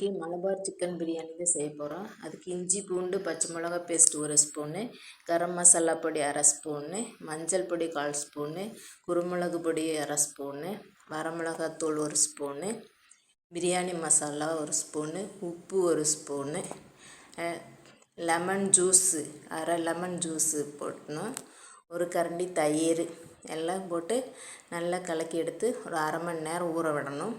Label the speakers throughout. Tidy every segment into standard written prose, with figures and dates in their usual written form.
Speaker 1: இன்றைக்கி மலபார் சிக்கன் பிரியாணி தான் செய்ய போகிறோம். அதுக்கு இஞ்சி பூண்டு பச்சை மிளகா பேஸ்ட் 1 ஸ்பூனு, கரம் மசாலா பொடி அரை ஸ்பூனு, மஞ்சள் பொடி 1/4 ஸ்பூனு, குருமிளகு பொடி அரை ஸ்பூனு, வரமிளகாத்தூள் 1 ஸ்பூனு, பிரியாணி மசாலா 1 ஸ்பூனு, உப்பு 1 ஸ்பூனு, லெமன் ஜூஸு அரை லெமன் ஜூஸு போட்டணும், ஒரு கரண்டி தயிர் எல்லாம் போட்டு நல்லா கலக்கி எடுத்து ஒரு அரை மணி நேரம் ஊற விடணும்.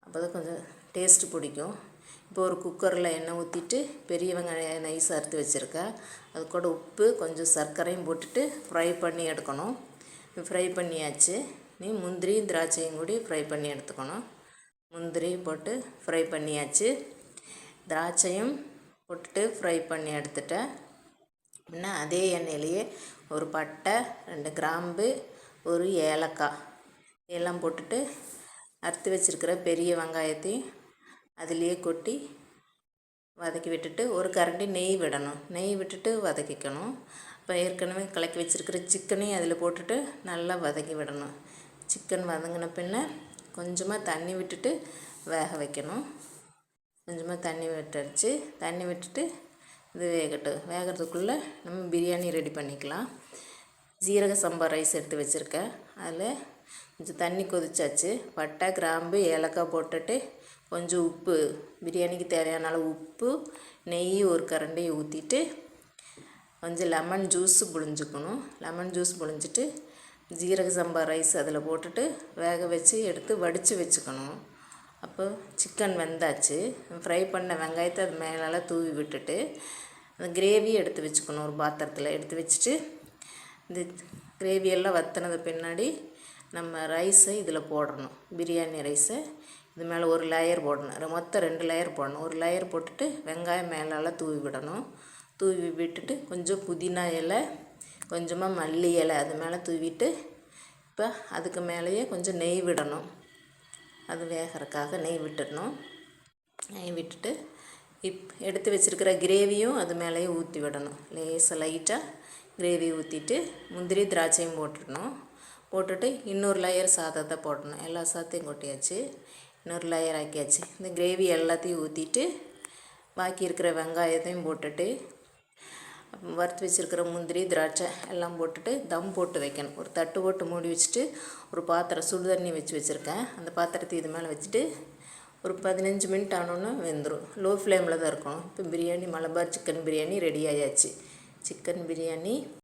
Speaker 1: அப்போ தான் கொஞ்சம் டேஸ்ட்டு பிடிக்கும். இப்போ ஒரு குக்கரில் எண்ணெய் ஊற்றிட்டு பெரிய வெங்காயம் நைஸாக அறுத்து வச்சுருக்கேன். அது கூட உப்பு கொஞ்சம் சர்க்கரையும் போட்டுட்டு ஃப்ரை பண்ணி எடுக்கணும். ஃப்ரை பண்ணியாச்சு. முந்திரி திராட்சையும் கூடி ஃப்ரை பண்ணி எடுத்துக்கணும். முந்திரி போட்டு ஃப்ரை பண்ணியாச்சு. திராட்சையும் போட்டுட்டு ஃப்ரை பண்ணி எடுத்துட்டேன். இன்னும் அதே எண்ணெயிலேயே ஒரு பட்டை 2 கிராம்பு ஒரு ஏலக்காய் எல்லாம் போட்டுட்டு அறுத்து வச்சுருக்கிற பெரிய வெங்காயத்தையும் அதுலேயே கொட்டி வதக்கி விட்டுட்டு ஒரு கரண்டி நெய் விடணும். நெய் விட்டுட்டு வதக்கிக்கணும். இப்போ ஏற்கனவே கலக்கி வச்சுருக்கிற சிக்கனையும் அதில் போட்டுட்டு நல்லா வதக்கி விடணும். சிக்கன் வதங்கின பின்ன கொஞ்சமாக தண்ணி விட்டுட்டு வேக வைக்கணும். கொஞ்சமாக தண்ணி விட்டுடுச்சு. தண்ணி விட்டுட்டு இது வேகட்டும். வேகிறதுக்குள்ளே நம்ம பிரியாணி ரெடி பண்ணிக்கலாம். ஜீரக சம்பா ரைஸ் எடுத்து வச்சுருக்கேன். அதில் கொஞ்சம் தண்ணி கொதிச்சாச்சு. பட்டை கிராம்பு ஏலக்காய் போட்டுட்டு கொஞ்சம் உப்பு, பிரியாணிக்கு தேவையான அளவு உப்பு, நெய் ஒரு கரண்டி ஊற்றிட்டு கொஞ்சம் லெமன் ஜூஸ் புழிஞ்சுக்கணும். லெமன் ஜூஸ் புழிஞ்சிட்டு ஜீரக சம்பா ரைஸ் அதில் போட்டுட்டு வேக வச்சு எடுத்து வடித்து வச்சுக்கணும். அப்போ சிக்கன் வெந்தாச்சு. ஃப்ரை பண்ண வெங்காயத்தை அது மேலால் தூவி விட்டுட்டு அந்த கிரேவியை எடுத்து வச்சுக்கணும். ஒரு பாத்திரத்தில் எடுத்து வச்சுட்டு இந்த கிரேவியெல்லாம் வற்றினது பின்னாடி நம்ம ரைஸை இதில் போடணும். பிரியாணி ரைஸை இது மேலே ஒரு லேயர் போடணும். மொத்தம் 2 லேயர் போடணும். ஒரு லேயர் போட்டுட்டு வெங்காயம் மேலால் தூவி விடணும். தூவி விட்டுட்டு கொஞ்சம் புதினா இலை, கொஞ்சமாக மல்லி இலை அது மேலே தூவிட்டு இப்போ அதுக்கு மேலேயே கொஞ்சம் நெய் விடணும். அது வேகிறதுக்காக நெய் விட்டுடணும். நெய் விட்டுட்டு எடுத்து வச்சுருக்கிற கிரேவியும் அது மேலேயே ஊற்றி விடணும். லைட்டாக கிரேவி ஊற்றிட்டு முந்திரி திராட்சையும் போட்டுடணும். போட்டுட்டு இன்னொரு லேயர் சாதத்தை போடணும். எல்லா சாதத்தையும் கொட்டியாச்சு. இன்னொரு லேயர் ஆக்கியாச்சு. இந்த கிரேவி எல்லாத்தையும் ஊற்றிட்டு பாக்கி இருக்கிற வெங்காயத்தையும் போட்டுட்டு வறுத்து வச்சுருக்கிற முந்திரி திராட்சை எல்லாம் போட்டுட்டு தம் போட்டு வைக்கணும். ஒரு தட்டு போட்டு மூடி வச்சுட்டு ஒரு பாத்திரம் சுடு தண்ணி வச்சுருக்கேன். அந்த பாத்திரத்தை இது மேலே வச்சுட்டு ஒரு 15 மினிட் ஆனோன்னு வெந்துடும். லோ ஃப்ளேமில் தான் இருக்கணும். இப்போ பிரியாணி மலபார் சிக்கன் பிரியாணி ரெடி ஆயாச்சு. சிக்கன் பிரியாணி